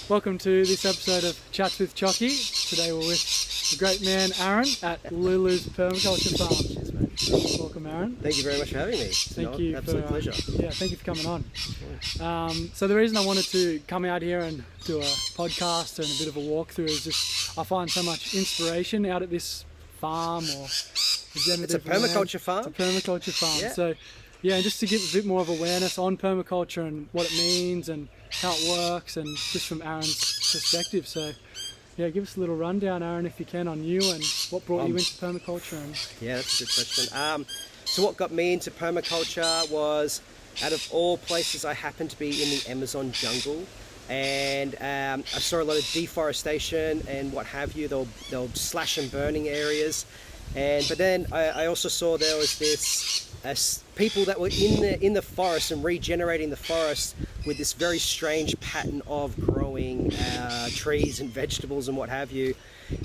Welcome to this episode of Chats with Choccy. Today we're with the great man Aaron at Lulu's Permaculture Farm. Cheers, mate. Welcome, Aaron. Thank you very much for having me. Thank you. Absolute pleasure. Yeah, thank you for coming on. So the reason I wanted to come out here and do a podcast and a bit of a walkthrough is just I find so much inspiration out at this farm or It's a permaculture farm. It's a permaculture farm. Yeah. So yeah, just to give a bit more of awareness on permaculture and what it means and how it works, and just from Aaron's perspective. So yeah, give us a little rundown, Aaron, if you can, on you and what brought you into permaculture. And Yeah, that's a good question. So what got me into permaculture was, out of all places, I happened to be in the Amazon jungle, and I saw a lot of deforestation and what have you. They'll slash and burning areas, but then I also saw there was this people that were in the forest and regenerating the forest with this very strange pattern of growing trees and vegetables and what have you.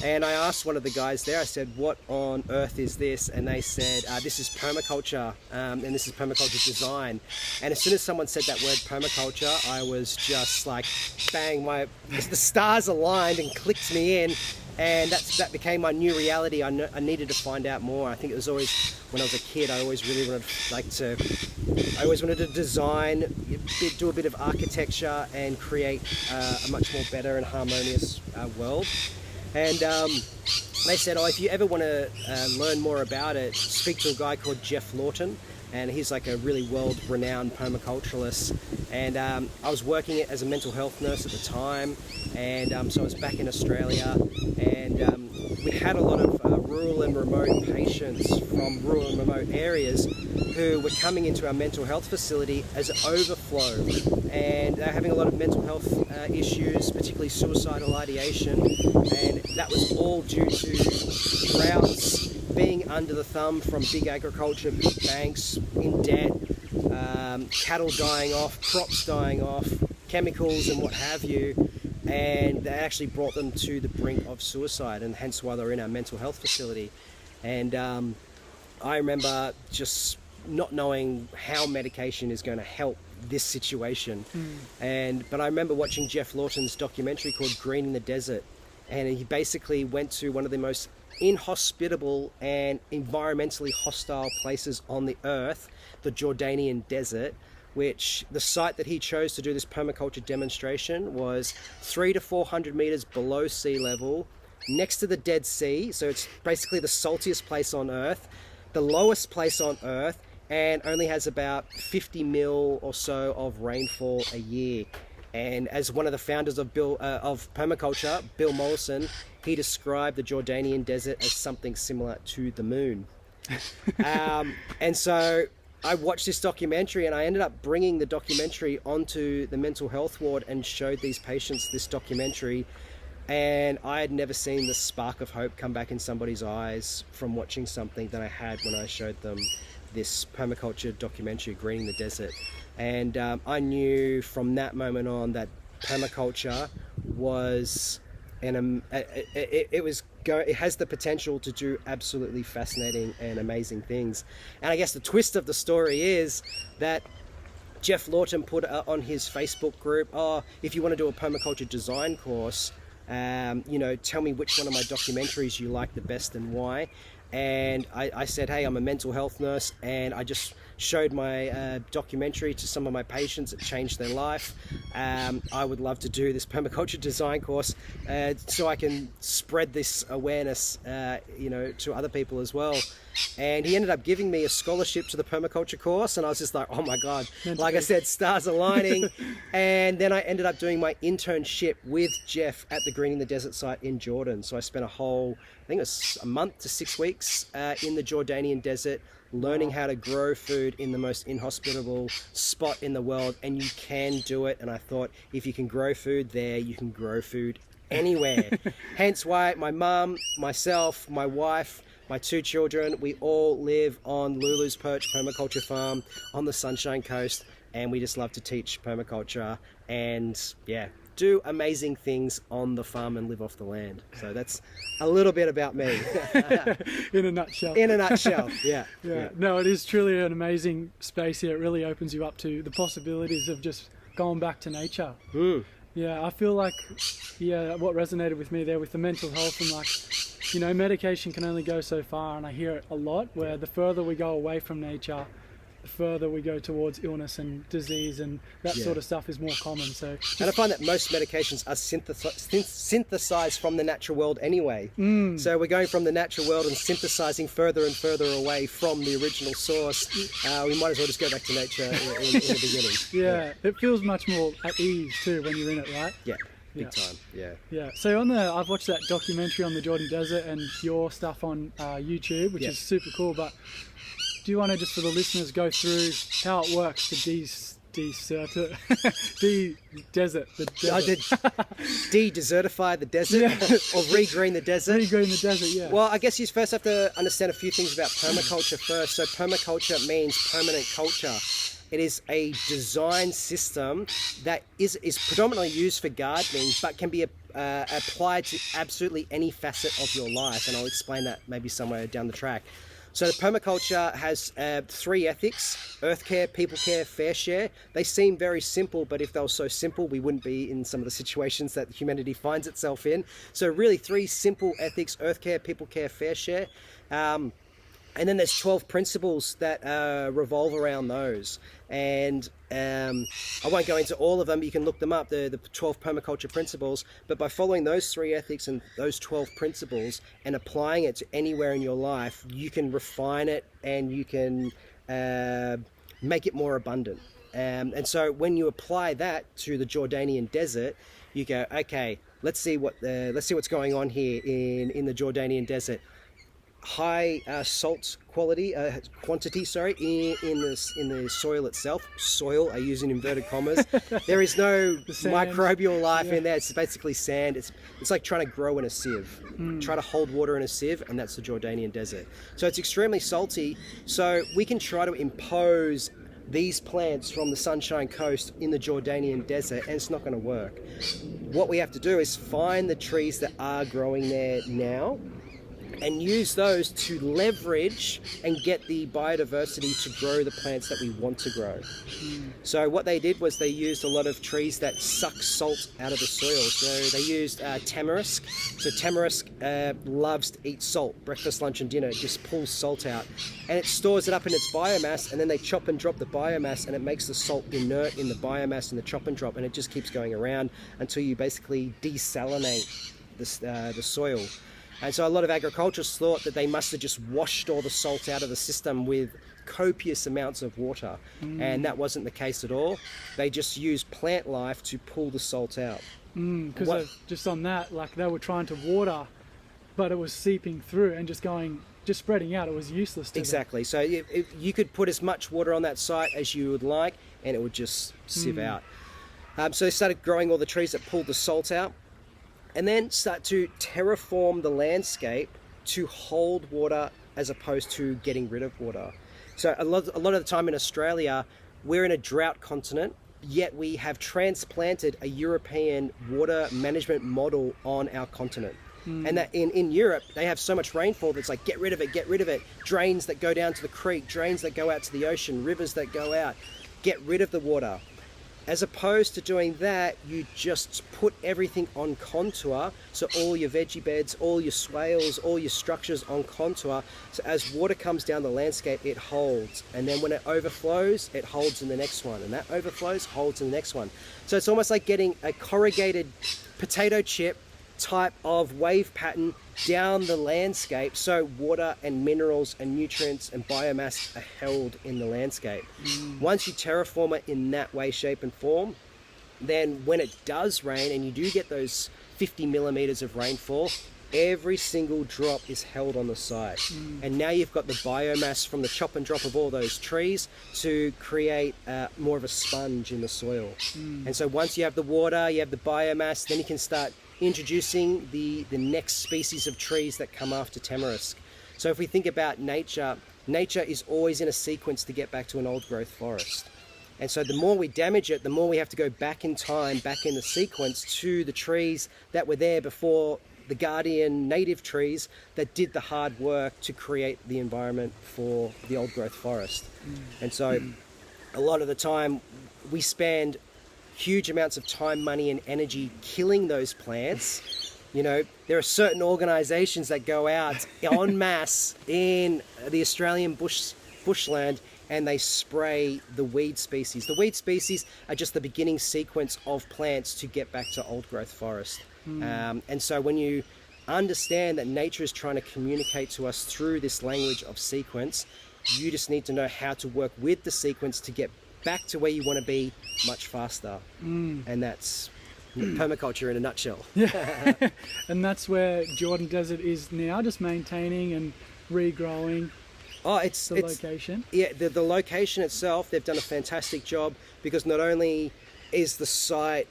And I asked one of the guys there, I said, what on earth is this? And they said, this is permaculture, and this is permaculture design. And as soon as someone said that word permaculture, I was just like, bang, the stars aligned and clicked me in. And that became my new reality. I needed to find out more. I think it was always, when I was a kid, I always really wanted to design, do a bit of architecture and create a much more better and harmonious world. And they said, if you ever want to learn more about it, speak to a guy called Geoff Lawton. And he's like a really world-renowned permaculturalist. And I was working as a mental health nurse at the time, and so I was back in Australia, and we had a lot of rural and remote patients from rural and remote areas who were coming into our mental health facility as an overflow, and they're having a lot of mental health issues, particularly suicidal ideation, and that was all due to droughts, being under the thumb from big agriculture, big banks, in debt, cattle dying off, crops dying off, chemicals and what have you, and that actually brought them to the brink of suicide, and hence why they're in our mental health facility. And I remember just not knowing how medication is going to help this situation. But I remember watching Geoff Lawton's documentary called Greening the Desert, and he basically went to one of the most inhospitable and environmentally hostile places on the earth, the Jordanian desert, which the site that he chose to do this permaculture demonstration was 300 to 400 meters below sea level, next to the Dead Sea. So it's basically the saltiest place on earth, the lowest place on earth, and only has about 50 mil or so of rainfall a year. And as one of the founders of permaculture, Bill Mollison, he described the Jordanian desert as something similar to the moon. And so I watched this documentary, and I ended up bringing the documentary onto the mental health ward and showed these patients this documentary. And I had never seen the spark of hope come back in somebody's eyes from watching something that I had when I showed them this permaculture documentary, Greening the Desert. And I knew from that moment on that permaculture was it has the potential to do absolutely fascinating and amazing things. And I guess the twist of the story is that Geoff Lawton put on his Facebook group, if you want to do a permaculture design course, tell me which one of my documentaries you like the best and why. And I said, hey, I'm a mental health nurse, and I just showed my documentary to some of my patients. It changed their life. I would love to do this permaculture design course so I can spread this awareness to other people as well. And he ended up giving me a scholarship to the permaculture course, and I was just like, oh my God, like I said, stars aligning. And then I ended up doing my internship with Geoff at the Greening the Desert site in Jordan. So I spent I think it was a month to 6 weeks in the Jordanian desert, learning how to grow food in the most inhospitable spot in the world. And you can do it. And I thought, if you can grow food there, you can grow food anywhere. Hence why my mum, myself, my wife, my 2 children, we all live on Lulu's Perch Permaculture Farm on the Sunshine Coast, and we just love to teach permaculture and do amazing things on the farm and live off the land. So that's a little bit about me. In a nutshell. In a nutshell, yeah. No, it is truly an amazing space here. It really opens you up to the possibilities of just going back to nature. Yeah, I feel like, yeah, what resonated with me there with the mental health and like, you know, medication can only go so far, and I hear it a lot where the further we go away from nature, the further we go towards illness and disease, and that sort of stuff is more common. So, and I find that most medications are synthesized from the natural world anyway. So we're going from the natural world and synthesizing further and further away from the original source. We might as well just go back to nature in the beginning. Yeah, it feels much more at ease too when you're in it, right? Yeah. Big time, yeah. Yeah. So I've watched that documentary on the Jordan Desert and your stuff on YouTube, which is super cool. But do you want to just for the listeners go through how it works to de-desertify the desert or regreen the desert. Regreen the desert, yeah. Well, I guess you first have to understand a few things about permaculture first. So permaculture means permanent culture. It is a design system that is predominantly used for gardening, but can be applied to absolutely any facet of your life. And I'll explain that maybe somewhere down the track. So the permaculture has 3 ethics: earth care, people care, fair share. They seem very simple, but if they were so simple, we wouldn't be in some of the situations that humanity finds itself in. So really 3 simple ethics: earth care, people care, fair share. And then there's 12 principles that revolve around those. And I won't go into all of them. You can look them up, the 12 permaculture principles. But by following those 3 ethics and those 12 principles and applying it to anywhere in your life, you can refine it and you can make it more abundant. And so when you apply that to the Jordanian desert, you go, okay, let's see what's going on here in the Jordanian desert. High salt quantity in the soil itself. Soil, I use in inverted commas. There is no microbial life in there. It's basically sand. It's like trying to grow in a sieve. Try to hold water in a sieve, and that's the Jordanian desert. So it's extremely salty. So we can try to impose these plants from the Sunshine Coast in the Jordanian desert, and it's not going to work. What we have to do is find the trees that are growing there now and use those to leverage and get the biodiversity to grow the plants that we want to grow. So what they did was they used a lot of trees that suck salt out of the soil. So they used tamarisk. So tamarisk loves to eat salt, breakfast, lunch and dinner. It just pulls salt out and it stores it up in its biomass, and then they chop and drop the biomass and it makes the salt inert in the biomass in the chop and drop, and it just keeps going around until you basically desalinate the soil. And so a lot of agriculturists thought that they must have just washed all the salt out of the system with copious amounts of water. And that wasn't the case at all. They just used plant life to pull the salt out. Because just on that, like they were trying to water, but it was seeping through and just spreading out. It was useless to them. Exactly. So you could put as much water on that site as you would like, and it would just sieve out. So they started growing all the trees that pulled the salt out, and then start to terraform the landscape to hold water as opposed to getting rid of water. So a lot of the time in Australia, we're in a drought continent, yet we have transplanted a European water management model on our continent. And that in Europe, they have so much rainfall that's like, get rid of it. Drains that go down to the creek, drains that go out to the ocean, rivers that go out, get rid of the water. As opposed to doing that, you just put everything on contour. So all your veggie beds, all your swales, all your structures on contour. So as water comes down the landscape, it holds. And then when it overflows, it holds in the next one. And that overflows, holds in the next one. So it's almost like getting a corrugated potato chip type of wave pattern down the landscape, so water and minerals and nutrients and biomass are held in the landscape. Once you terraform it in that way, shape and form, then when it does rain and you do get those 50 millimeters of rainfall, every single drop is held on the site. And now you've got the biomass from the chop and drop of all those trees to create more of a sponge in the soil. And so once you have the water, you have the biomass, then you can start introducing the next species of trees that come after tamarisk. So if we think about nature is always in a sequence to get back to an old growth forest. And so the more we damage it, the more we have to go back in time, back in the sequence to the trees that were there before the guardian native trees that did the hard work to create the environment for the old growth forest. And so a lot of the time we spend huge amounts of time, money, and energy killing those plants. You know, there are certain organizations that go out en masse in the Australian bushland and they spray the weed species. The weed species are just the beginning sequence of plants to get back to old growth forest. And so when you understand that nature is trying to communicate to us through this language of sequence, you just need to know how to work with the sequence to get back to where you want to be much faster. And that's permaculture in a nutshell. Yeah. And that's where Jordan Desert is now, just maintaining and regrowing. Oh, it's location. Yeah, the location itself, they've done a fantastic job, because not only is the site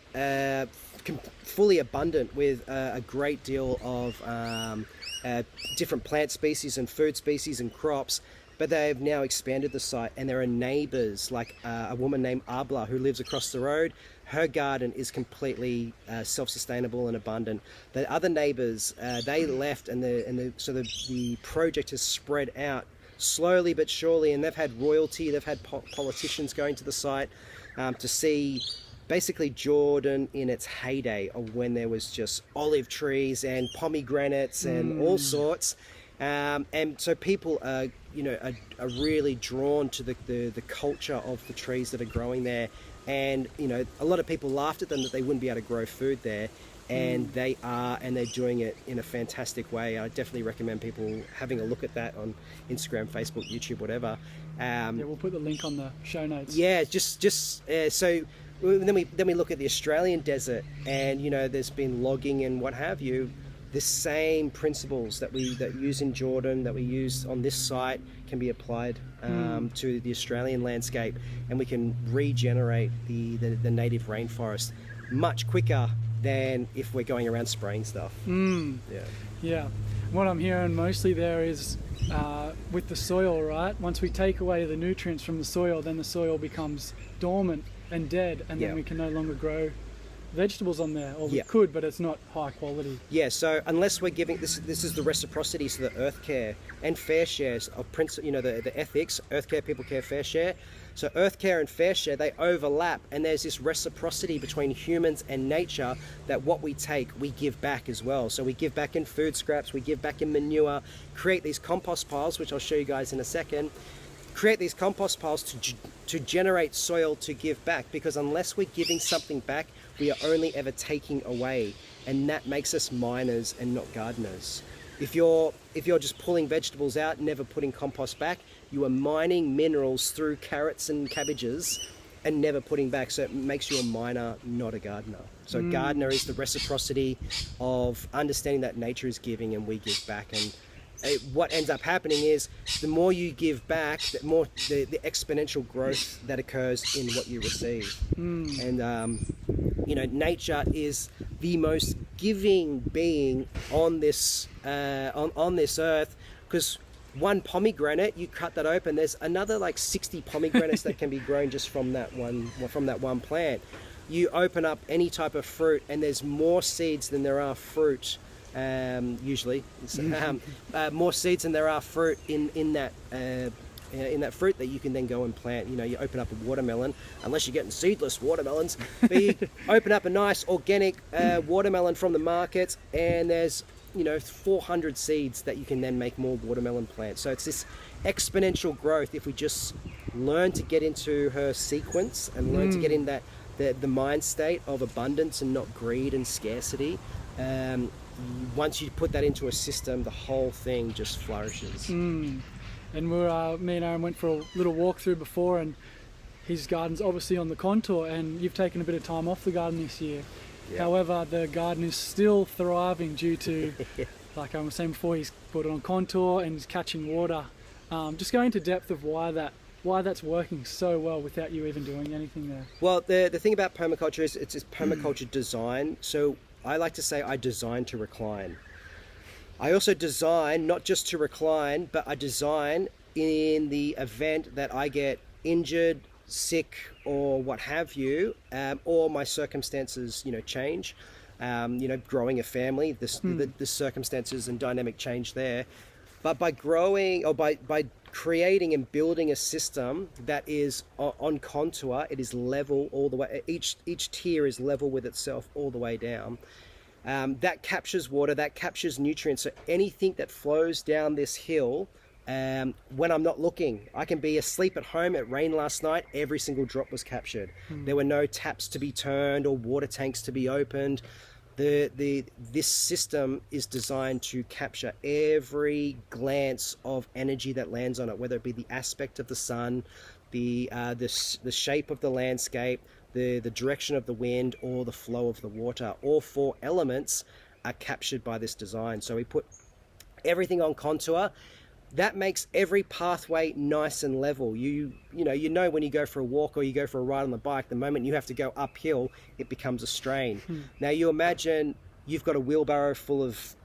fully abundant with a great deal of different plant species and food species and crops, but they've now expanded the site, and there are neighbors, like a woman named Abla who lives across the road. Her garden is completely self-sustainable and abundant. The other neighbors, they left, so the project has spread out slowly but surely, and they've had royalty, they've had politicians going to the site to see basically Jordan in its heyday of when there was just olive trees and pomegranates and all sorts. And so people are really drawn to the culture of the trees that are growing there. And, a lot of people laughed at them that they wouldn't be able to grow food there. And they are, and they're doing it in a fantastic way. I definitely recommend people having a look at that on Instagram, Facebook, YouTube, whatever. Yeah, we'll put the link on the show notes. Yeah, so then we look at the Australian desert, and there's been logging and what have you. The same principles that use in Jordan, that we use on this site, can be applied to the Australian landscape, and we can regenerate the native rainforest much quicker than if we're going around spraying stuff. Yeah. What I'm hearing mostly there is with the soil, right? Once we take away the nutrients from the soil, then the soil becomes dormant and dead, and then we can no longer grow vegetables on there, or we could, but it's not high quality. Yeah, so unless we're giving this is the reciprocity, so the earth care and fair shares of the ethics, earth care, people care, fair share. So earth care and fair share, they overlap, and there's this reciprocity between humans and nature, that what we take, we give back as well. So we give back in food scraps, we give back in manure, create these compost piles, which I'll show you guys in a second. Create these compost piles to generate soil to give back, because unless we're giving something back, we are only ever taking away, and that makes us miners and not gardeners. If you're just pulling vegetables out, never putting compost back, you are mining minerals through carrots and cabbages and never putting back. So it makes you a miner, not a gardener. So gardener is the reciprocity of understanding that nature is giving and we give back. And what ends up happening is the more you give back, the more the exponential growth that occurs in what you receive. And nature is the most giving being on this on this earth, because one pomegranate, you cut that open, there's another like 60 pomegranates that can be grown just from that one plant. You open up any type of fruit, and there's more seeds than there are fruit. Usually, more seeds than there are fruit in that fruit that you can then go and plant. You open up a watermelon, unless you're getting seedless watermelons, but you open up a nice organic watermelon from the market, and there's 400 seeds that you can then make more watermelon plants. So it's this exponential growth. If we just learn to get into her sequence and learn to get in that the mind state of abundance and not greed and scarcity, once you put that into a system, the whole thing just flourishes. And me and Aaron went for a little walkthrough before, and his garden's obviously on the contour, and you've taken a bit of time off the garden this year. However, the garden is still thriving due to, like I was saying before, he's put it on contour and he's catching water. Just go into depth of why that's working so well without you even doing anything there. Well, the thing about permaculture is it's permaculture design. So I like to say I design to recline. I also design not just to recline, but I design in the event that I get injured, sick, or what have you, or my circumstances, change. Growing a family, the circumstances and dynamic change there. But by growing, or by creating and building a system that is on contour, it is level all the way. Each tier is level with itself all the way down. That captures water, that captures nutrients. So anything that flows down this hill, when I'm not looking, I can be asleep at home. It rained last night. Every single drop was captured. There were no taps to be turned or water tanks to be opened. This system is designed to capture every glance of energy that lands on it, whether it be the aspect of the sun, the shape of the landscape, the direction of the wind, or the flow of the water. All four elements are captured by this design. So we put everything on contour. That makes every pathway nice and level. You know when you go for a walk or you go for a ride on the bike, the moment you have to go uphill, it becomes a strain. Now you imagine you've got a wheelbarrow full of,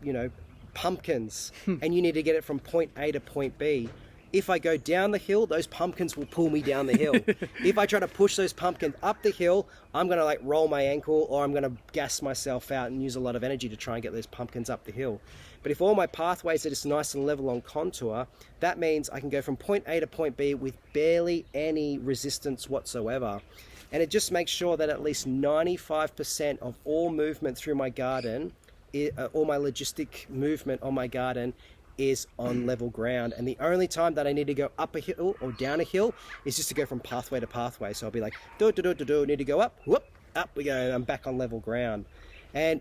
pumpkins, and you need to get it from point A to point B. If I go down the hill, those pumpkins will pull me down the hill. If I try to push those pumpkins up the hill, I'm going to roll my ankle, or I'm going to gas myself out and use a lot of energy to try and get those pumpkins up the hill. But if all my pathways are just nice and level on contour, that means I can go from point A to point B with barely any resistance whatsoever. And it just makes sure that at least 95% of all movement through my garden, all my logistic movement on my garden, is on level ground. And the only time that I need to go up a hill or down a hill is just to go from pathway to pathway. So I'll be like, need to go up, whoop, up we go, and I'm back on level ground. And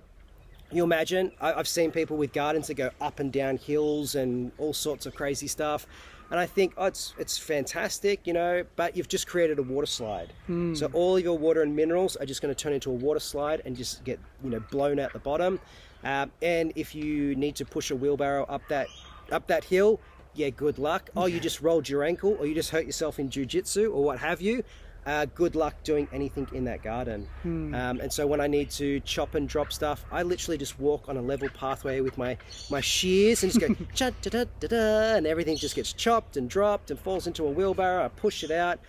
you imagine, I've seen people with gardens that go up and down hills and all sorts of crazy stuff. And I think, it's fantastic, but you've just created a water slide. So all of your water and minerals are just going to turn into a water slide and just get, blown out the bottom. And if you need to push a wheelbarrow up that hill, yeah, good luck. Oh, you just rolled your ankle, or you just hurt yourself in jiu-jitsu or what have you. Good luck doing anything in that garden. And so when I need to chop and drop stuff, I literally just walk on a level pathway with my shears and just go cha-da-da-da-da, and everything just gets chopped and dropped and falls into a wheelbarrow. I push it out.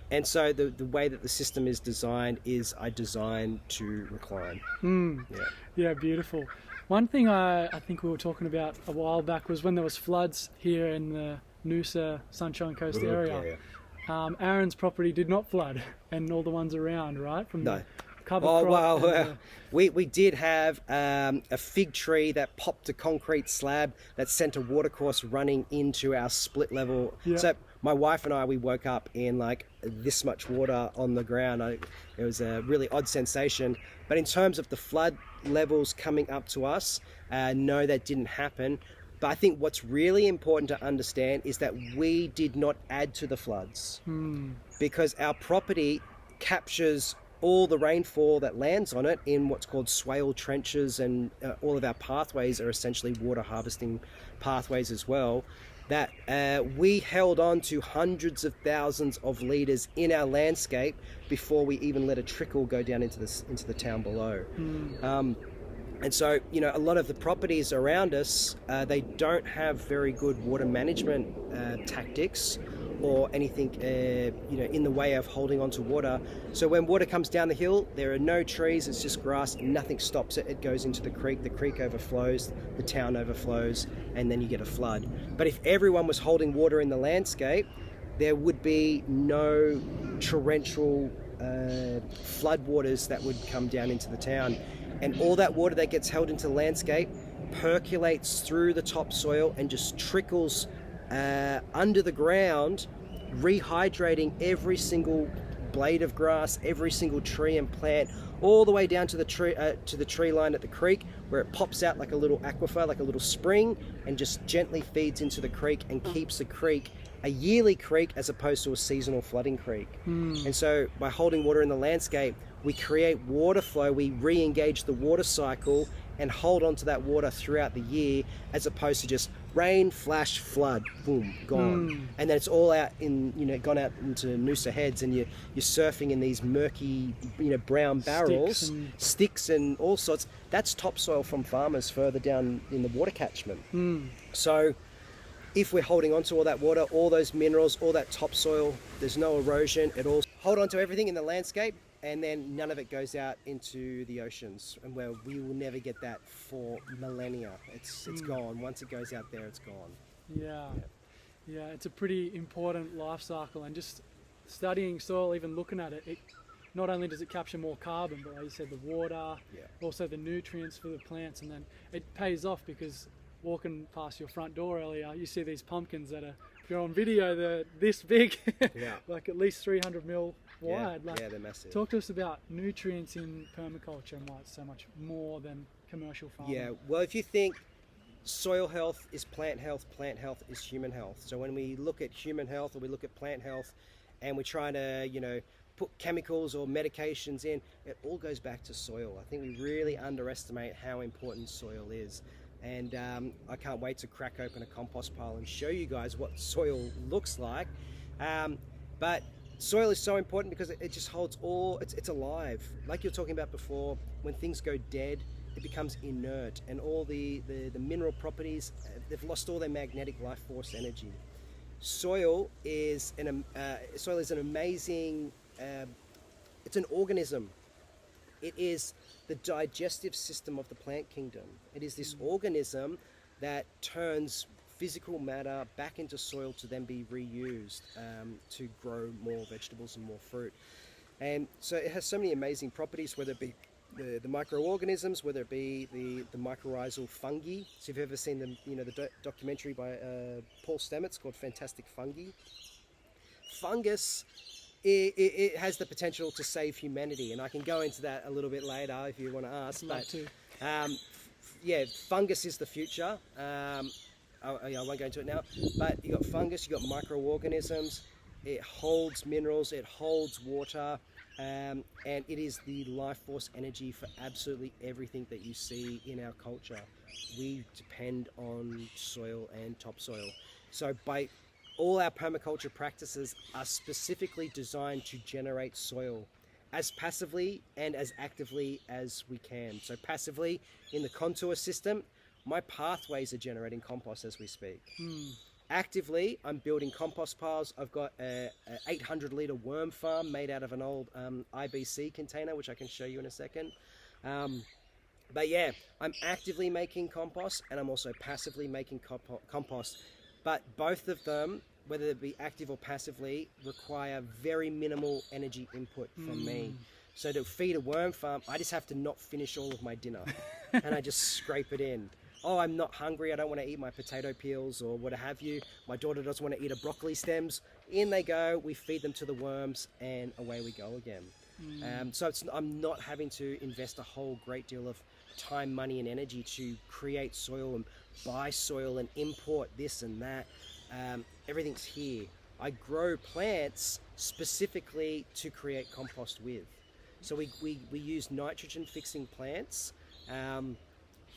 And so the way that the system is designed is I design to recline. Yeah, beautiful. One thing I think we were talking about a while back was when there was floods here in the Noosa Sunshine Coast area. Aaron's property did not flood, and all the ones around, right? From the cover crop. We did have a fig tree that popped a concrete slab that sent a watercourse running into our split level. So my wife and I, we woke up in this much water on the ground. It was a really odd sensation. But in terms of the flood levels coming up to us, no, that didn't happen. But I think what's really important to understand is that we did not add to the floods, because our property captures all the rainfall that lands on it in what's called swale trenches, and all of our pathways are essentially water harvesting pathways as well. That we held on to hundreds of thousands of litres in our landscape before we even let a trickle go down into the town below. And so, a lot of the properties around us, they don't have very good water management tactics or anything, in the way of holding on to water. So when water comes down the hill, there are no trees, it's just grass, nothing stops it. It goes into the creek overflows, the town overflows, and then you get a flood. But if everyone was holding water in the landscape, there would be no torrential floodwaters that would come down into the town. And all that water that gets held into the landscape percolates through the topsoil and just trickles under the ground, rehydrating every single blade of grass, every single tree and plant, all the way down to the tree line at the creek, where it pops out like a little aquifer, like a little spring, and just gently feeds into the creek and keeps the creek a yearly creek as opposed to a seasonal flooding creek. And so by holding water in the landscape, we create water flow, we re-engage the water cycle and hold on to that water throughout the year, as opposed to just rain, flash, flood, boom, gone. And then it's all out gone out into Noosa Heads, and you're surfing in these murky, brown barrels, sticks and all sorts. That's topsoil from farmers further down in the water catchment. So if we're holding on to all that water, all those minerals, all that topsoil, there's no erosion, it all hold on to everything in the landscape, and then none of it goes out into the oceans, and where we will never get that for millennia. It's gone. Once it goes out there, it's gone. Yeah. Yeah, it's a pretty important life cycle, and just studying soil, even looking at it, not only does it capture more carbon, but like you said, the water, also the nutrients for the plants, and then it pays off because walking past your front door earlier, you see these pumpkins that are, if you're on video, they're this big, like at least 300 mil wide. Yeah, they're massive. Talk to us about nutrients in permaculture and why it's so much more than commercial farming. Yeah, well, if you think soil health is plant health is human health. So when we look at human health or we look at plant health and we're trying to, put chemicals or medications in, it all goes back to soil. I think we really underestimate how important soil is. And I can't wait to crack open a compost pile and show you guys what soil looks like. But soil is so important because it just holds it's alive. Like you were talking about before, when things go dead, it becomes inert, and all the mineral properties, they've lost all their magnetic life force energy. Soil is an amazing, it's an organism. It is the digestive system of the plant kingdom. It is this organism that turns physical matter back into soil to then be reused to grow more vegetables and more fruit. And so it has so many amazing properties, whether it be the microorganisms, whether it be the mycorrhizal fungi. So if you've ever seen the documentary by Paul Stamets called Fantastic Fungi. Fungus, it has the potential to save humanity, and I can go into that a little bit later if you want to ask. Fungus is the future. I won't go into it now, but you got fungus, you got microorganisms. It holds minerals, it holds water, and it is the life force energy for absolutely everything that you see in our culture. We depend on soil and topsoil. So by all our permaculture practices are specifically designed to generate soil as passively and as actively as we can. So passively, in the contour system, my pathways are generating compost as we speak. Actively, I'm building compost piles. I've got a 800 litre worm farm made out of an old IBC container, which I can show you in a second. But yeah, I'm actively making compost, and I'm also passively making compost. But both of them, whether it be active or passively, require very minimal energy input from me. So to feed a worm farm, I just have to not finish all of my dinner and I just scrape it in. Oh, I'm not hungry, I don't want to eat my potato peels or what have you. My daughter doesn't want to eat her broccoli stems. In they go, we feed them to the worms, and away we go again. So I'm not having to invest a whole great deal of time, money and energy to create soil and buy soil and import this and that. Everything's here. I grow plants specifically to create compost with. So we use nitrogen fixing plants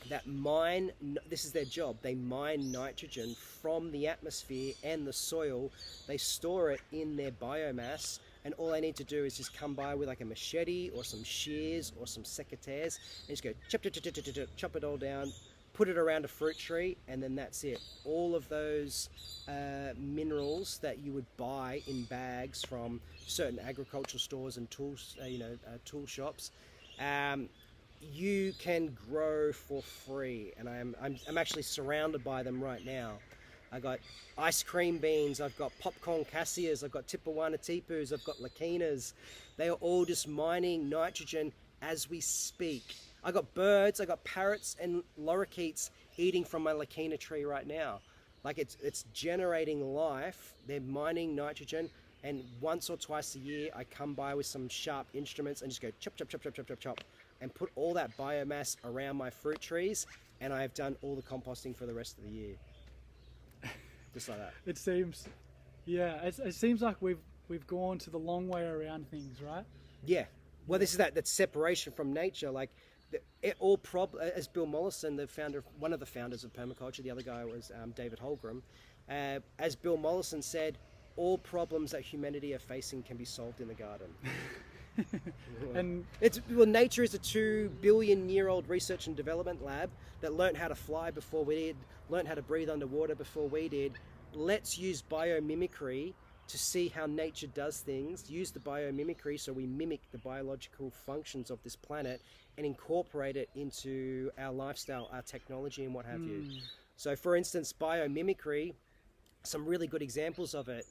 that mine, this is their job, they mine nitrogen from the atmosphere and the soil. They store it in their biomass, and all I need to do is just come by with like a machete or some shears or some secateurs and just go chop it all down, put it around a fruit tree, and then that's it. All of those minerals that you would buy in bags from certain agricultural stores and tools, tool shops, you can grow for free, and I'm actually surrounded by them right now. I got ice cream beans, I've got popcorn cassias, I've got Tipuana tipus, I've got lakinas. They are all just mining nitrogen as we speak. I got birds, I got parrots and lorikeets eating from my lakina tree right now. Like it's generating life. They're mining nitrogen, and once or twice a year I come by with some sharp instruments and just go chop, chop, chop, chop, chop, chop, chop, and put all that biomass around my fruit trees, and I've done all the composting for the rest of the year. Just like that. It seems like we've gone to the long way around things, right? Yeah. Well, this is that separation from nature. Like as Bill Mollison, one of the founders of permaculture, the other guy was David Holmgren. As Bill Mollison said, all problems that humanity are facing can be solved in the garden. And nature is a 2 billion year old research and development lab that learned how to fly before we did, learned how to breathe underwater before we did. Let's use biomimicry to see how nature does things, use the biomimicry, so we mimic the biological functions of this planet and incorporate it into our lifestyle, our technology, and what have you. So for instance, biomimicry, some really good examples of it,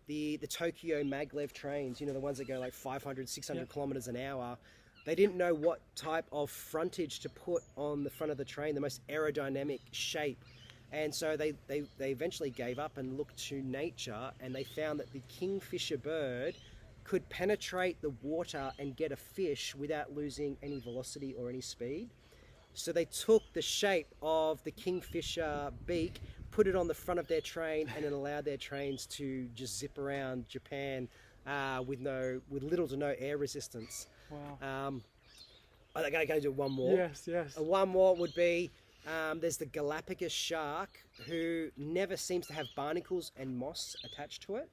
the Tokyo maglev trains, you know, the ones that go like 500, 600 kilometers an hour. They didn't know what type of frontage to put on the front of the train, the most aerodynamic shape. And so they eventually gave up and looked to nature, and they found that the kingfisher bird could penetrate the water and get a fish without losing any velocity or any speed. So they took the shape of the kingfisher beak, put it on the front of their train, and it allowed their trains to just zip around Japan with little to no air resistance. Wow. I think I can do one more. Yes. One more would be, there's the Galapagos shark, who never seems to have barnacles and moss attached to it.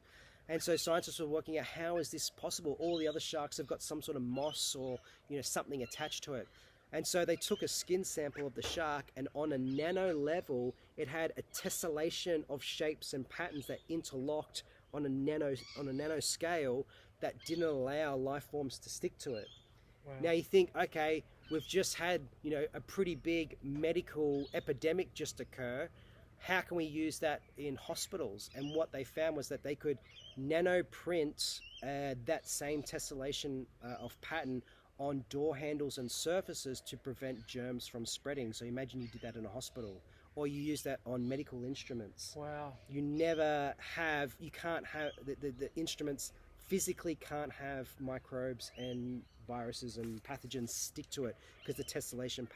And so scientists were working out, how is this possible? All the other sharks have got some sort of moss or, you know, something attached to it. And so they took a skin sample of the shark, and on a nano level, it had a tessellation of shapes and patterns that interlocked on a nano scale that didn't allow life forms to stick to it. Wow. Now you think, okay, we've just had, you know, a pretty big medical epidemic just occur. How can we use that in hospitals? And what they found was that they could nano print that same tessellation of pattern on door handles and surfaces to prevent germs from spreading. So imagine you did that in a hospital, or you use that on medical instruments. Wow. You can't have, the instruments physically can't have microbes and viruses and pathogens stick to it, because the tessellation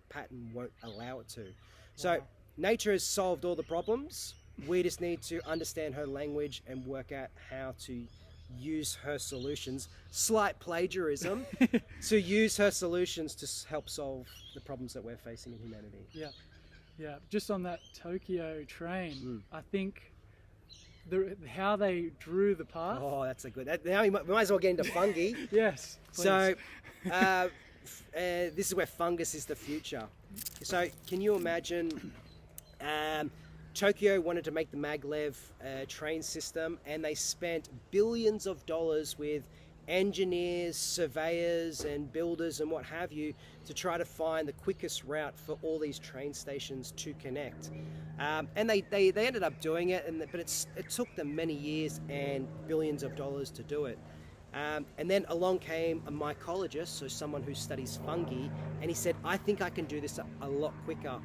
pattern won't allow it to. So nature has solved all the problems. We just need to understand her language and work out how to use her solutions, slight plagiarism, to use her solutions to help solve the problems that we're facing in humanity. Yeah. Just on that Tokyo train, I think how they drew the path. Oh, that's a good. Now we might as well get into fungi. Yes. Please. So this is where fungus is the future. So can you imagine? Tokyo wanted to make the maglev train system, and they spent billions of dollars with engineers, surveyors and builders and what have you to try to find the quickest route for all these train stations to connect. And they ended up doing it, but it took them many years and billions of dollars to do it. And then along came a mycologist, so someone who studies fungi, and he said, I think I can do this a lot quicker.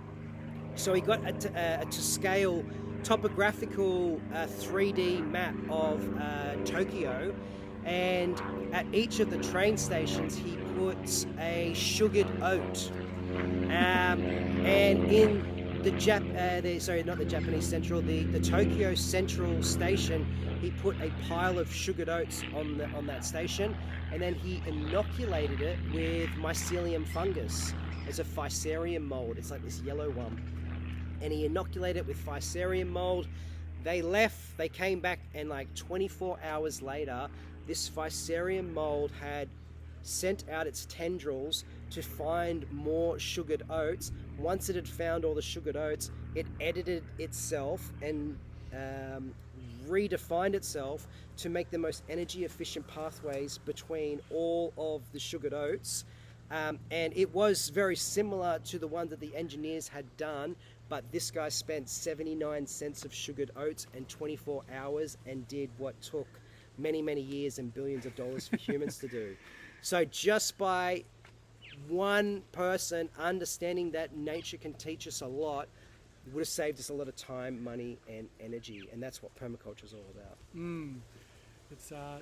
So he got a to scale topographical 3D map of Tokyo, and at each of the train stations he puts a sugared oat, and in the the Tokyo Central Station, he put a pile of sugared oats on that station, and then he inoculated it with mycelium fungus. It's a Fusarium mold. It's like this yellow one. And he inoculated it with Fusarium mold. They left, they came back, and like 24 hours later, this Fusarium mold had sent out its tendrils to find more sugared oats. Once it had found all the sugared oats, it edited itself and redefined itself to make the most energy efficient pathways between all of the sugared oats. And it was very similar to the one that the engineers had done, but this guy spent 79 cents of sugared oats and 24 hours and did what took many, many years and billions of dollars for humans to do. So just by one person understanding that nature can teach us a lot, it would have saved us a lot of time, money, and energy. And that's what permaculture is all about.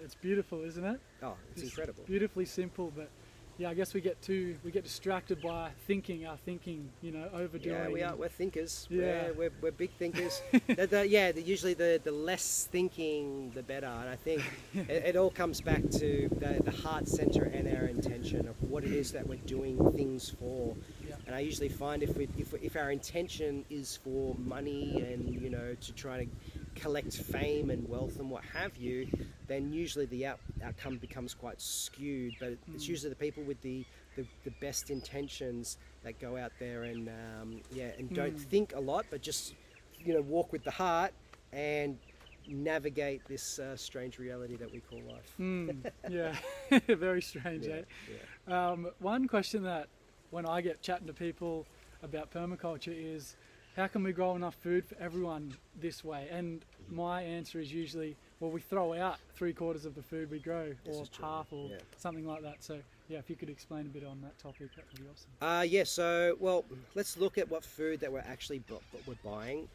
It's beautiful, isn't it? Oh, it's incredible. Beautifully simple, but yeah, I guess we get distracted by our thinking, you know, overdoing. Yeah, we're thinkers. Yeah. We're big thinkers. Usually the less thinking, the better. And I think it all comes back to the heart center and our intention of what it is that we're doing things for. Yeah. And I usually find if our intention is for money and, you know, to try to collect fame and wealth and what have you, then usually the outcome becomes quite skewed. But it's usually the people with the best intentions that go out there and don't think a lot, but just, you know, walk with the heart and navigate this strange reality that we call life. Yeah, very strange, Yeah, eh? One question that when I get chatting to people about permaculture is, how can we grow enough food for everyone this way? And my answer is usually, well, we throw out 3/4 of the food we grow, or half, or something like that. So yeah, if you could explain a bit on that topic, that would be awesome. Yeah, so, well, let's look at what food that we're actually we're buying.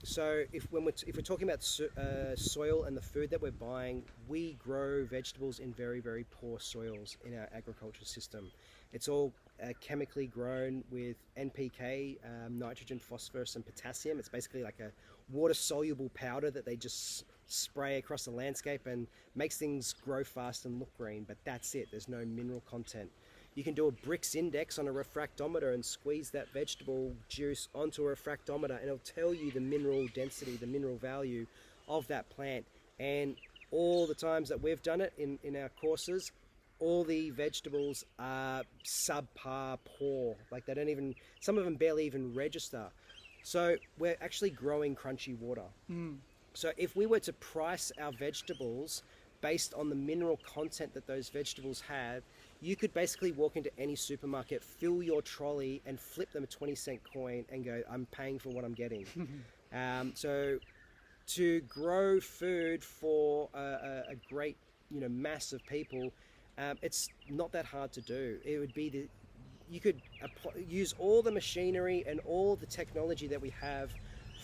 So if we're talking about soil and the food that we're buying, we grow vegetables in very, very poor soils in our agriculture system. It's all chemically grown with NPK, nitrogen, phosphorus, and potassium. It's basically like a water-soluble powder that they just spray across the landscape and makes things grow fast and look green, but that's it. There's no mineral content. You can do a Brix index on a refractometer and squeeze that vegetable juice onto a refractometer, and it'll tell you the mineral density, the mineral value of that plant. And all the times that we've done it in our courses, all the vegetables are subpar poor. Like, they don't even, some of them barely even register. So we're actually growing crunchy water. So if we were to price our vegetables based on the mineral content that those vegetables have, you could basically walk into any supermarket, fill your trolley, and flip them a 20-cent coin and go, I'm paying for what I'm getting. So to grow food for a great, mass of people, it's not that hard to do. It would be you could use all the machinery and all the technology that we have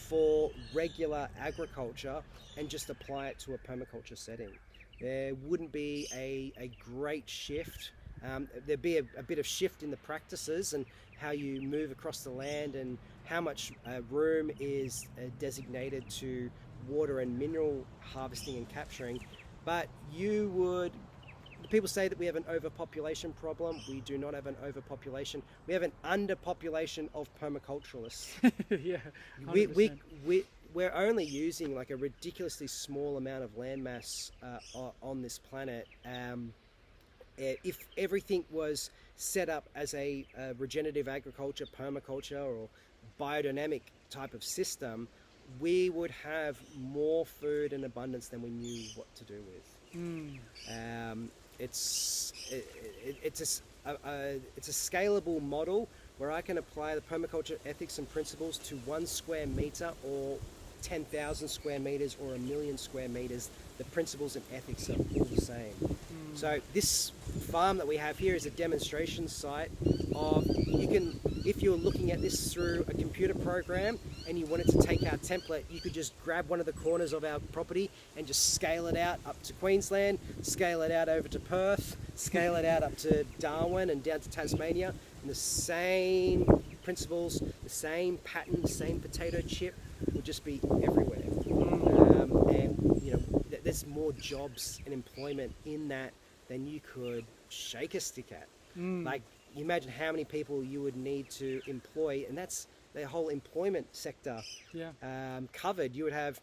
for regular agriculture and just apply it to a permaculture setting. There wouldn't be a great shift. There'd be a bit of shift in the practices and how you move across the land and how much room is designated to water and mineral harvesting and capturing. But people say that we have an overpopulation problem. We do not have an overpopulation. We have an underpopulation of permaculturalists. Yeah, 100%. We're only using like a ridiculously small amount of landmass on this planet. If everything was set up as a regenerative agriculture, permaculture, or biodynamic type of system, we would have more food in abundance than we knew what to do with. It's a scalable model where I can apply the permaculture ethics and principles to 1 square meter or 10,000 square meters or 1,000,000 square meters. The principles and ethics are all the same. So this farm that we have here is a demonstration site of, if you're looking at this through a computer program and you wanted to take our template, you could just grab one of the corners of our property and just scale it out up to Queensland, scale it out over to Perth, scale it out up to Darwin and down to Tasmania, and the same principles, the same pattern, the same potato chip will just be everywhere. And there's more jobs and employment in that than you could shake a stick at. Like, you imagine how many people you would need to employ, and that's the whole employment sector covered. You would have,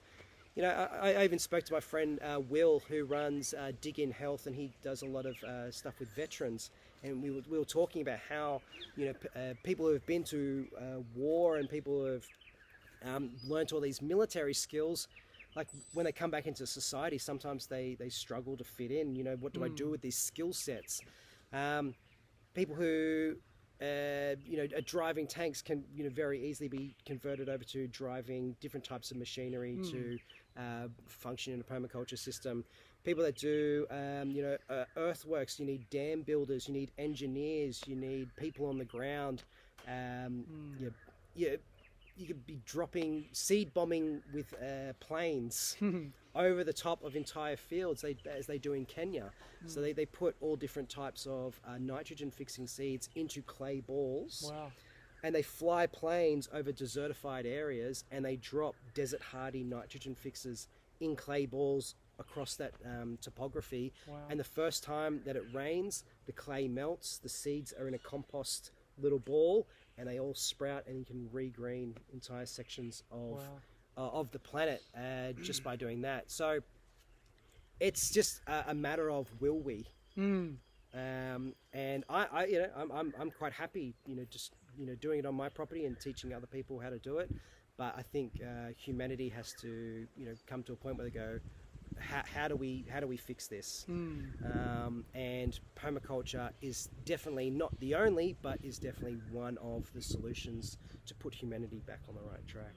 I even spoke to my friend Will, who runs Dig In Health, and he does a lot of stuff with veterans. And we were talking about how, people who have been to war and people who have learned all these military skills, like when they come back into society, sometimes they struggle to fit in. What do I do with these skill sets? People who are driving tanks can very easily be converted over to driving different types of machinery to function in a permaculture system. People that do earthworks, you need dam builders, you need engineers, you need people on the ground. You could be dropping seed bombing with planes over the top of entire fields, as they do in Kenya. So they put all different types of nitrogen fixing seeds into clay balls. Wow. And they fly planes over desertified areas, and they drop desert hardy nitrogen fixers in clay balls across that topography. Wow. And the first time that it rains, the clay melts, the seeds are in a compost little ball, and they all sprout, and you can regreen entire sections of the planet just by doing that. So it's just a matter of, will we? And I'm quite happy, just doing it on my property and teaching other people how to do it. But I think humanity has to, come to a point where they go, how do we fix this? And permaculture is definitely not the only, but is definitely one of the solutions to put humanity back on the right track.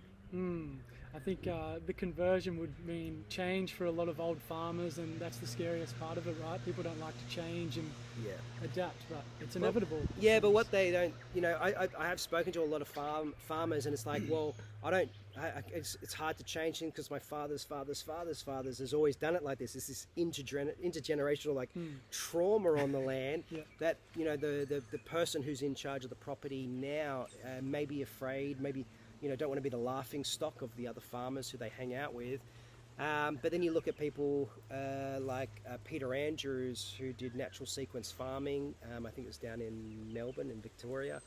I think the conversion would mean change for a lot of old farmers, and that's the scariest part of it, right? People don't like to change and adapt, but it's inevitable. But what they don't, I have spoken to a lot of farmers, and it's like, well, it's hard to change things because my father's has always done it like this. There's this intergenerational trauma on the land that, the person who's in charge of the property now may be afraid, maybe don't want to be the laughing stock of the other farmers who they hang out with. But then you look at people like Peter Andrews, who did natural sequence farming. I think it was down in Melbourne, in Victoria.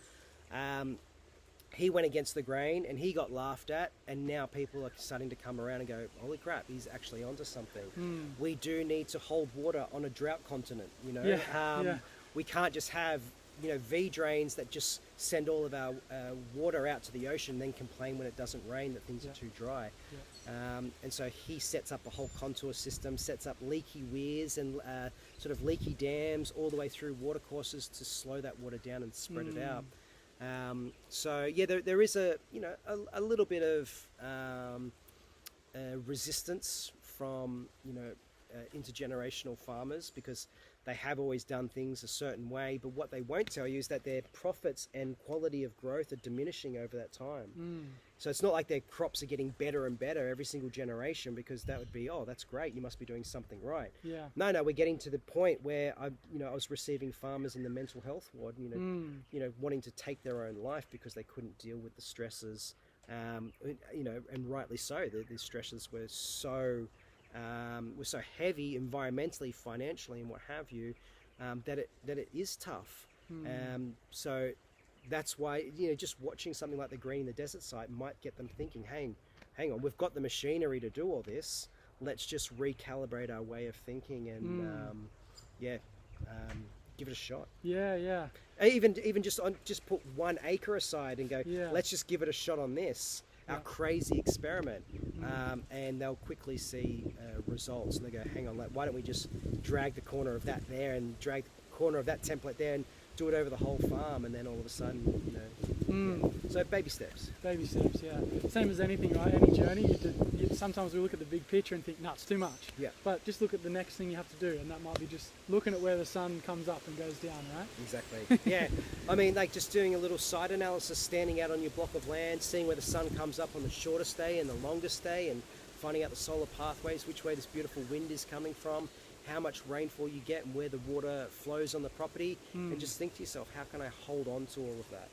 He went against the grain and he got laughed at, and now people are starting to come around and go, holy crap, he's actually onto something. We do need to hold water on a drought continent, We can't just have V drains that just send all of our water out to the ocean, then complain when it doesn't rain that things are too dry. And so he sets up a whole contour system, sets up leaky weirs and sort of leaky dams all the way through watercourses to slow that water down and spread it out. There is a little bit of resistance from intergenerational farmers, because they have always done things a certain way, but what they won't tell you is that their profits and quality of growth are diminishing over that time. So it's not like their crops are getting better and better every single generation, because that would be, oh, that's great, you must be doing something right. No, we're getting to the point where I was receiving farmers in the mental health ward, wanting to take their own life because they couldn't deal with the stresses, and rightly so. The stresses were so heavy environmentally, financially, and what have you, that it is tough. So that's why just watching something like the Green in the Desert site might get them thinking, hang on, we've got the machinery to do all this. Let's just recalibrate our way of thinking and give it a shot. Even just put 1 acre aside and go, let's just give it a shot on this. Our crazy experiment, and they'll quickly see results, and they go, hang on, why don't we just drag the corner of that there and drag the corner of that template there and do it over the whole farm, and then all of a sudden, So baby steps. Same as anything, right? Any journey, sometimes we look at the big picture and think, no, it's too much. But just look at the next thing you have to do, and that might be just looking at where the sun comes up and goes down, right? Exactly. I mean, just doing a little site analysis, standing out on your block of land, seeing where the sun comes up on the shortest day and the longest day, and finding out the solar pathways, which way this beautiful wind is coming from, how much rainfall you get and where the water flows on the property, and just think to yourself, how can I hold on to all of that?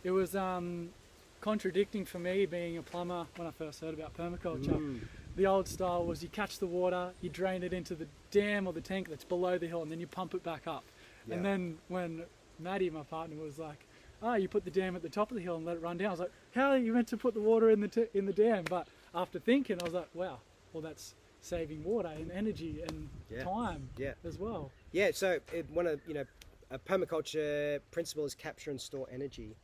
It was contradicting for me, being a plumber, when I first heard about permaculture. The old style was you catch the water, you drain it into the dam or the tank that's below the hill, and then you pump it back up. And then when Maddie, my partner, was like, you put the dam at the top of the hill and let it run down, I was like, how are you meant to put the water in the dam? But after thinking, I was like, wow, well, that's saving water and energy and time as well. So a permaculture principle is capture and store energy.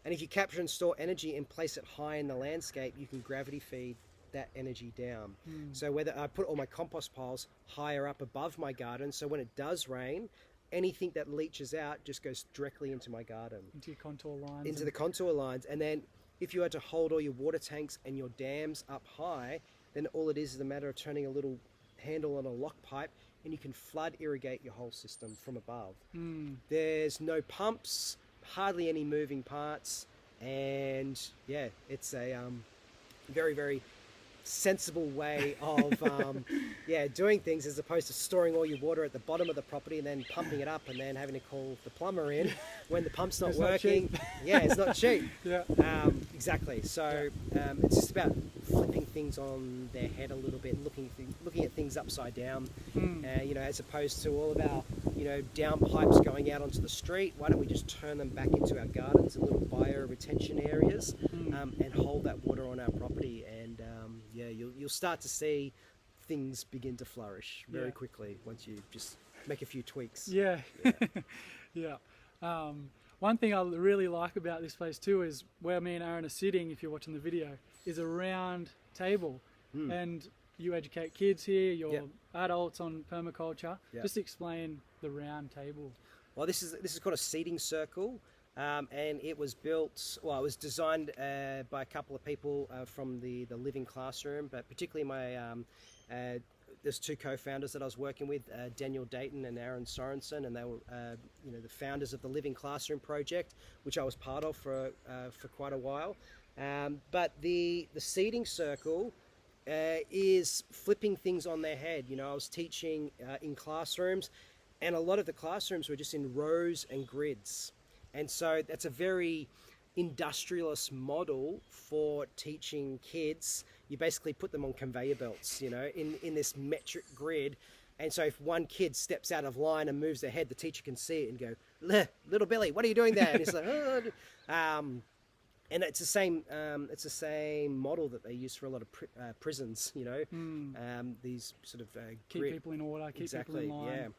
And if you capture and store energy and place it high in the landscape, you can gravity feed that energy down. So whether I put all my compost piles higher up above my garden, so when it does rain, anything that leaches out just goes directly into my garden. Into your contour lines. Into the contour lines. And then if you had to hold all your water tanks and your dams up high, then all it is a matter of turning a little handle on a lock pipe, and you can flood irrigate your whole system from above. There's no pumps, hardly any moving parts, and it's a very, very sensible way of doing things, as opposed to storing all your water at the bottom of the property and then pumping it up and then having to call the plumber in when the pump's not working. It's not cheap. Exactly. So it's just about flipping things on their head a little bit, looking at things upside down. As opposed to all of our down pipes going out onto the street, why don't we just turn them back into our gardens and little bio retention areas, and hold that water on our property, and you'll start to see things begin to flourish very quickly once you just make a few tweaks. One thing I really like about this place too is where me and Aaron are sitting, if you're watching the video, is a round table. And you educate kids here, you're adults on permaculture. Just explain the round table. Well, this is called a seating circle. And it was built, well, it was designed by a couple of people from the Living Classroom, but particularly there's two co-founders that I was working with, Daniel Dayton and Aaron Sorensen, and they were the founders of the Living Classroom project, which I was part of for quite a while. But the seating circle is flipping things on their head. I was teaching in classrooms, and a lot of the classrooms were just in rows and grids. And so that's a very industrialist model for teaching kids. You basically put them on conveyor belts, in this metric grid. And so if one kid steps out of line and moves their head, the teacher can see it and go, "Little Billy, what are you doing there?" And he's like, "Oh." And it's the same model that they use for a lot of prisons, these sort of keep people in order, keep people in line.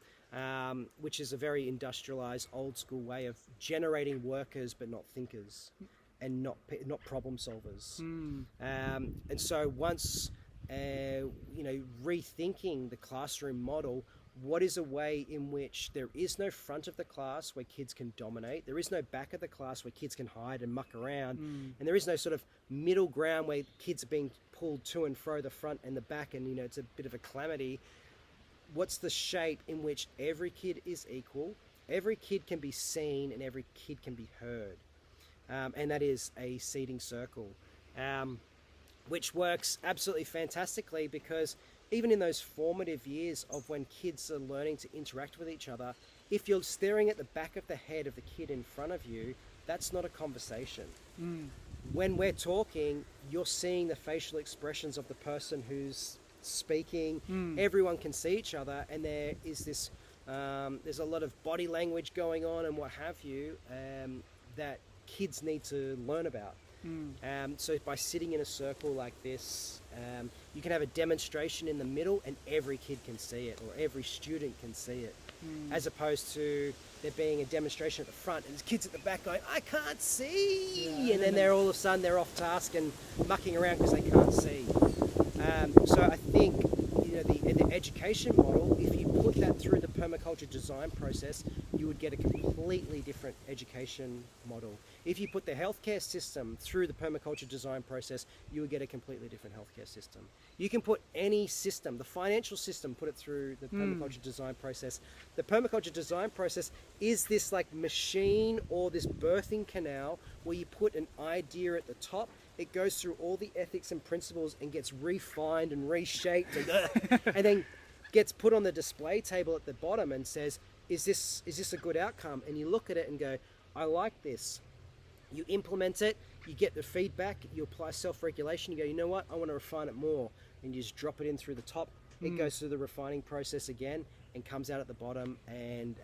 Which is a very industrialized, old school way of generating workers, but not thinkers, and not problem solvers. And so once rethinking the classroom model, what is a way in which there is no front of the class where kids can dominate, there is no back of the class where kids can hide and muck around, and there is no sort of middle ground where kids are being pulled to and fro, the front and the back, and it's a bit of a calamity. What's the shape in which every kid is equal, every kid can be seen, and every kid can be heard? And that is a seating circle, which works absolutely fantastically, because even in those formative years of when kids are learning to interact with each other, if you're staring at the back of the head of the kid in front of you, that's not a conversation. When we're talking, you're seeing the facial expressions of the person who's speaking. Everyone can see each other, and there is this there's a lot of body language going on and what have you, that kids need to learn about. So by sitting in a circle like this, you can have a demonstration in the middle and every kid can see it, or every student can see it, as opposed to there being a demonstration at the front and there's kids at the back going, "I can't see," and then they're all of a sudden they're off task and mucking around because they can't see. So I think the education model, if you put that through the permaculture design process, you would get a completely different education model. If you put the healthcare system through the permaculture design process, you would get a completely different healthcare system. You can put any system, the financial system, put it through the permaculture design process. The permaculture design process is this like machine or this birthing canal where you put an idea at the top. It goes through all the ethics and principles and gets refined and reshaped and then gets put on the display table at the bottom and says, is this a good outcome? And you look at it and go, "I like this." You implement it, you get the feedback, you apply self-regulation, you go, "You know what, I want to refine it more." And you just drop it in through the top. It goes through the refining process again and comes out at the bottom, and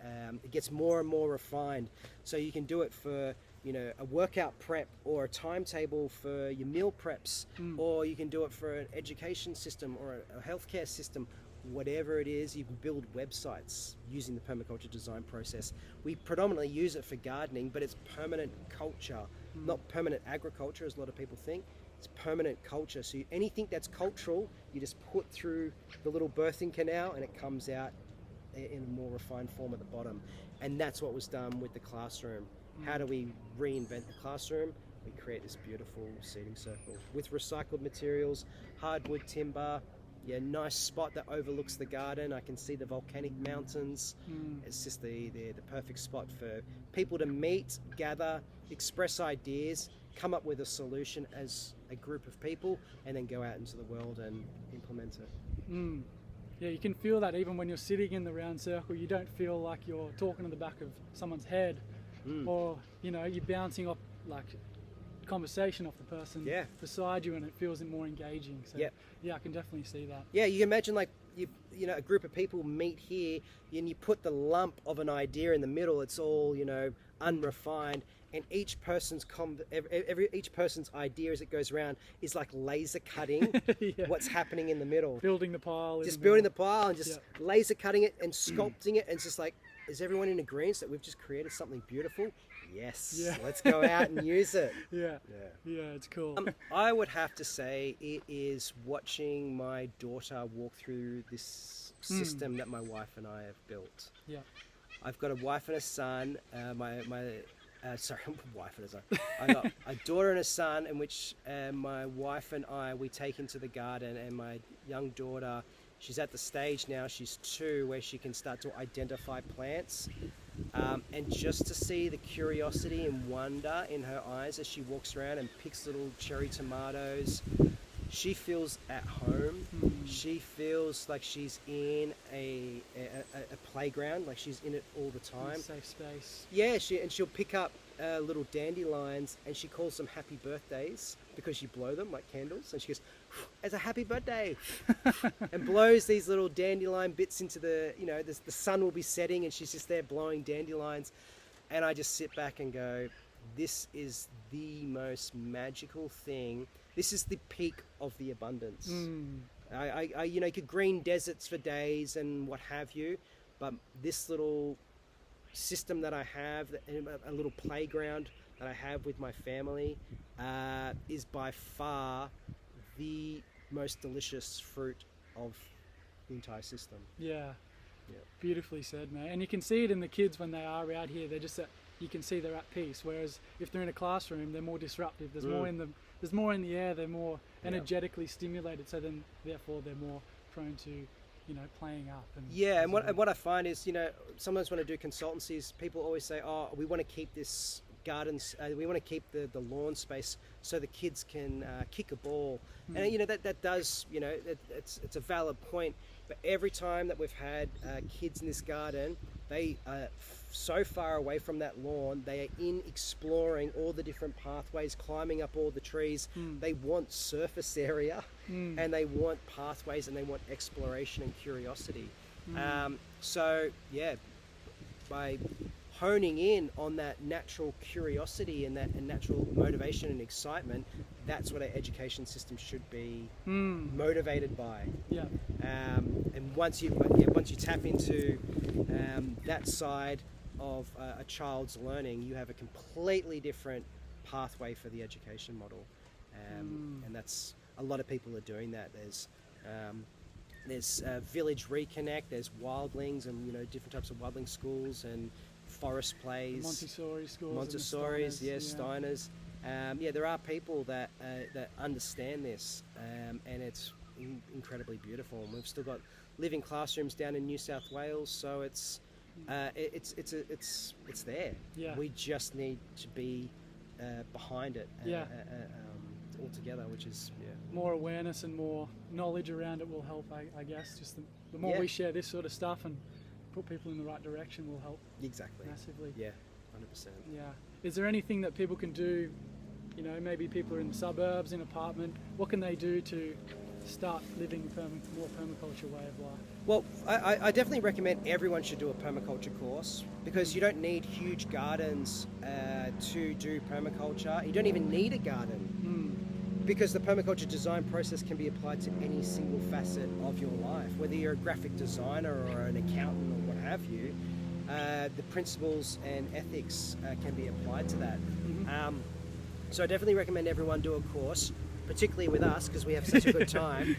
it gets more and more refined. So you can do it for a workout prep, or a timetable for your meal preps, or you can do it for an education system or a healthcare system. Whatever it is, you can build websites using the permaculture design process. We predominantly use it for gardening, but it's permanent culture, not permanent agriculture as a lot of people think. It's permanent culture. So anything that's cultural, you just put through the little birthing canal and it comes out in a more refined form at the bottom. And that's what was done with the classroom. How do we reinvent the classroom? We create this beautiful seating circle with recycled materials, hardwood timber. Nice spot that overlooks the garden. I can see the volcanic mountains. It's just the perfect spot for people to meet, gather, express ideas, come up with a solution as a group of people, and then go out into the world and implement it. Yeah, you can feel that even when you're sitting in the round circle. You don't feel like you're talking to the back of someone's head, or you're bouncing off like conversation off the person beside you, and it feels more engaging. So yeah, I can definitely see that. Yeah, you can imagine like a group of people meet here and you put the lump of an idea in the middle. It's all unrefined, and each person's each person's idea as it goes around is like laser cutting what's happening in the middle, building the pile, just building the pile and just laser cutting it and sculpting it, and it's just like, is everyone in agreement that we've just created something beautiful? yes, Yeah. let's go out and use it. Yeah. Yeah. Yeah, it's cool. I would have to say it is watching my daughter walk through this system that my wife and I have built. Yeah. I've got a wife and a son. Sorry, wife and a son. I got a daughter and a son, in which my wife and I, we take into the garden, and my young daughter, she's at the stage now, she's 2, where she can start to identify plants. And just to see the curiosity and wonder in her eyes as she walks around and picks little cherry tomatoes, she feels at home. She feels like she's in a playground, like she's in it all the time. Safe space. Yeah, she'll pick up little dandelions, and she calls them happy birthdays because you blow them like candles, and she goes, "It's a happy birthday," and blows these little dandelion bits into the, the sun will be setting, and she's just there blowing dandelions, and I just sit back and go, this is the most magical thing. This is the peak of the abundance. I you could green deserts for days and what have you, but this little system that I have, a little playground that I have with my family, is by far the most delicious fruit of the entire system. Yeah. Yeah. Beautifully said, mate. And you can see it in the kids when they are out here. They're just you can see they're at peace. Whereas if they're in a classroom, they're more disruptive. There's more in there's more in the air. They're more energetically stimulated. So then, therefore, they're more prone to, playing up. And what I find is, sometimes when I do consultancies, people always say, "Oh, we want to keep this gardens. We want to keep the lawn space so the kids can kick a ball." And that does, it's a valid point. But every time that we've had kids in this garden, they are so far away from that lawn. They are in exploring all the different pathways, climbing up all the trees. They want surface area, and they want pathways, and they want exploration and curiosity. So yeah, by honing in on that natural curiosity and that natural motivation and excitement, that's what our education system should be motivated by. Yeah. And once you tap into that side of a child's learning, you have a completely different pathway for the education model. And that's, a lot of people are doing that. There's Village Reconnect, there's wildlings and different types of wildling schools and forest plays, Montessori schools, Montessori's, and Steiners. There are people that understand this, and it's incredibly beautiful. And we've still got living classrooms down in New South Wales, so it's there. Yeah. We just need to be behind it. All together, which is more awareness and more knowledge around it will help. I guess just the more we share this sort of stuff and put people in the right direction will help. Exactly. Massively. Yeah, 100%. Yeah. Is there anything that people can do? Maybe people are in the suburbs, in apartment. What can they do to start living more permaculture way of life? Well, I definitely recommend everyone should do a permaculture course, because you don't need huge gardens to do permaculture. You don't even need a garden, because the permaculture design process can be applied to any single facet of your life, whether you're a graphic designer or an accountant or what have you. The principles and ethics can be applied to that. So I definitely recommend everyone do a course, particularly with us, because we have such a good time.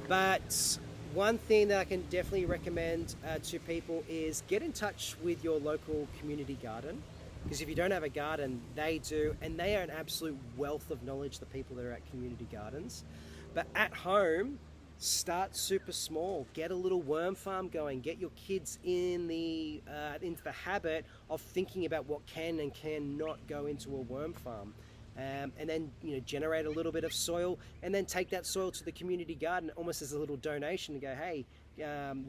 But one thing that I can definitely recommend to people is get in touch with your local community garden, because if you don't have a garden, they do, and they are an absolute wealth of knowledge, the people that are at community gardens. But at home, start super small. Get a little worm farm going. Get your kids into the habit of thinking about what can and cannot go into a worm farm. And then generate a little bit of soil, and then take that soil to the community garden almost as a little donation and go, hey,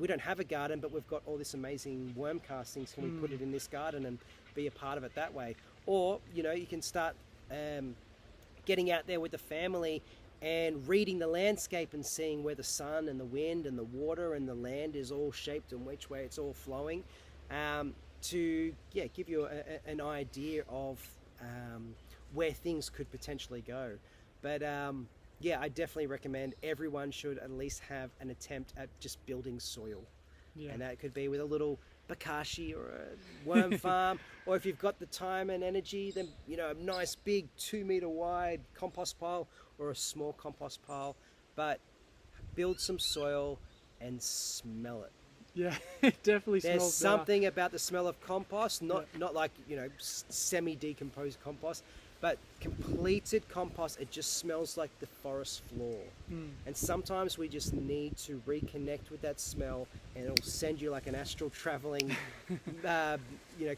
we don't have a garden, but we've got all this amazing worm castings. Can we put it in this garden and be a part of it that way? Or you can start getting out there with the family and reading the landscape and seeing where the sun and the wind and the water and the land is all shaped and which way it's all flowing, to give you an idea of where things could potentially go. But I definitely recommend everyone should at least have an attempt at just building soil. And that could be with a little bokashi or a worm farm, or if you've got the time and energy, then a nice big 2 meter wide compost pile or a small compost pile. But build some soil and smell it. Yeah, it definitely There's smells something about the smell of compost, not like semi-decomposed compost, but completed compost. It just smells like the forest floor. And sometimes we just need to reconnect with that smell, and it'll send you like an astral traveling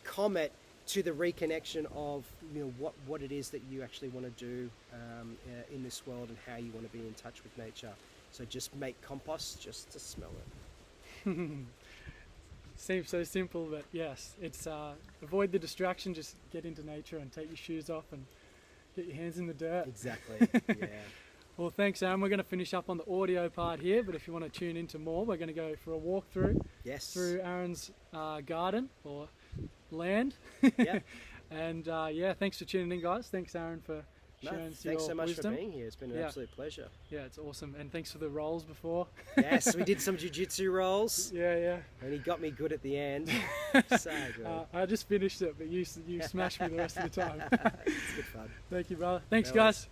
comet to the reconnection of what it is that you actually want to do in this world, and how you want to be in touch with nature. So just make compost just to smell it. Seems so simple, but yes, it's avoid the distraction, just get into nature and take your shoes off and get your hands in the dirt. Exactly, yeah. Well, thanks, Aaron. We're going to finish up on the audio part here, but if you want to tune into more, we're going to go for a walkthrough through Aaron's garden or land. Yeah. And thanks for tuning in, guys. Thanks, Aaron, for sharing Thanks your so much wisdom. for being here. It's been an absolute pleasure. Yeah, it's awesome. And thanks for the rolls before. Yes, we did some jiu-jitsu rolls. Yeah. And he got me good at the end. So good. I just finished it, but you smashed me the rest of the time. It's good fun. Thank you, brother. Thanks, No guys. worries.